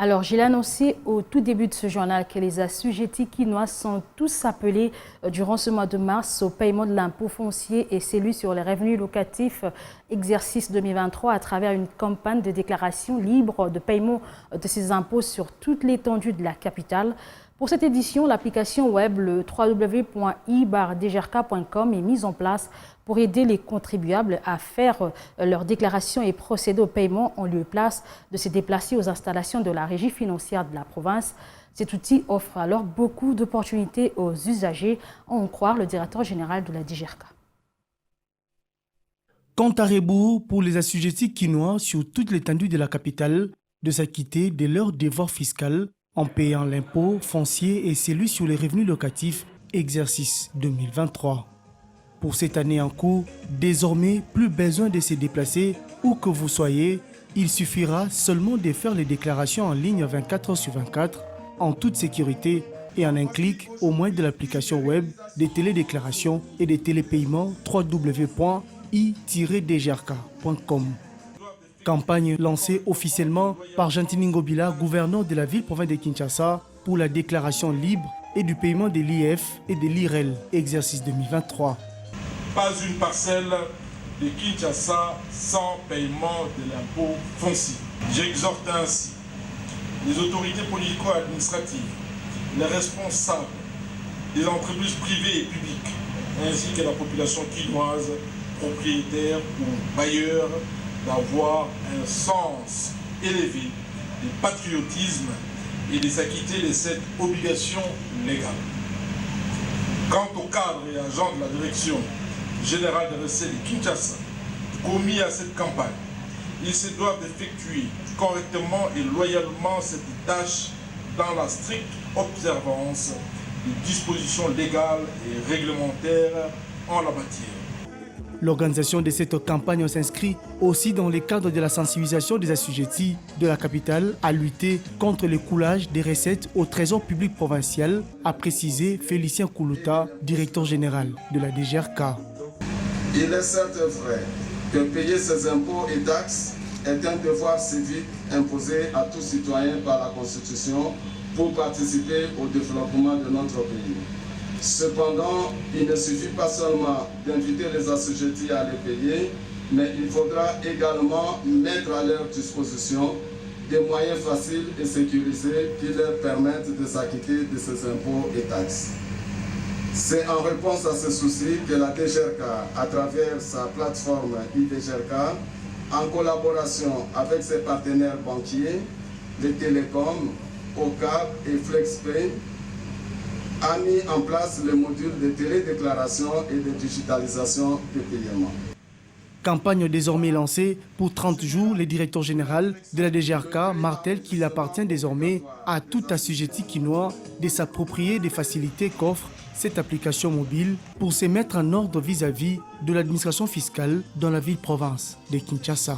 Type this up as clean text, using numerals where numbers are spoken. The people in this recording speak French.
Alors, j'ai annoncé au tout début de ce journal que les assujettis quinois sont tous appelés durant ce mois de mars au paiement de l'impôt foncier et celui sur les revenus locatifs exercice 2023 à travers une campagne de déclaration libre de paiement de ces impôts sur toute l'étendue de la capitale. Pour cette édition, l'application web, le www.i-dgrk.com est mise en place pour aider les contribuables à faire leur déclaration et procéder au paiement en lieu et place de se déplacer aux installations de la régie financière de la province. Cet outil offre alors beaucoup d'opportunités aux usagers, à en croire le directeur général de la DGRK. Compte à rebours pour les assujettis quinois sur toute l'étendue de la capitale de s'acquitter de leur devoir fiscal en payant l'impôt foncier et celui sur les revenus locatifs exercice 2023. Pour cette année en cours, désormais, plus besoin de se déplacer où que vous soyez, il suffira seulement de faire les déclarations en ligne 24 heures sur 24, en toute sécurité et en un clic au moyen de l'application web des télédéclarations et des télépaiements www.i-dgrk.com. Campagne lancée officiellement par Gentini Ngobila, gouverneur de la ville-province de Kinshasa, pour la déclaration libre et du paiement de l'IF et de l'IREL, exercice 2023. Pas une parcelle de Kinshasa sans paiement de l'impôt foncier. J'exhorte ainsi les autorités politico-administratives, les responsables des entreprises privées et publiques, ainsi que la population quinoise, propriétaire ou bailleur, d'avoir un sens élevé du patriotisme et de s'acquitter de cette obligation légale. Quant au cadre et agent de la direction générale des recettes de Kinshasa, commis à cette campagne, ils se doivent d'effectuer correctement et loyalement cette tâche dans la stricte observance des dispositions légales et réglementaires en la matière. L'organisation de cette campagne s'inscrit aussi dans le cadre de la sensibilisation des assujettis de la capitale à lutter contre le coulage des recettes au trésor public provincial, a précisé Félicien Koulouta, directeur général de la DGRK. Il est certes vrai que payer ses impôts et taxes est un devoir civique imposé à tout citoyen par la Constitution pour participer au développement de notre pays. Cependant, il ne suffit pas seulement d'inviter les assujettis à les payer, mais il faudra également mettre à leur disposition des moyens faciles et sécurisés qui leur permettent de s'acquitter de ces impôts et taxes. C'est en réponse à ce souci que la DGRK, à travers sa plateforme iDGRK, en collaboration avec ses partenaires banquiers, les télécoms, OCAP et FlexPay, a mis en place le module de télédéclaration et de digitalisation des paiements. Campagne désormais lancée pour 30 jours, le directeur général de la DGRK martèle qu'il appartient désormais à tout assujetti quinois de s'approprier des facilités qu'offre cette application mobile pour se mettre en ordre vis-à-vis de l'administration fiscale dans la ville-province de Kinshasa.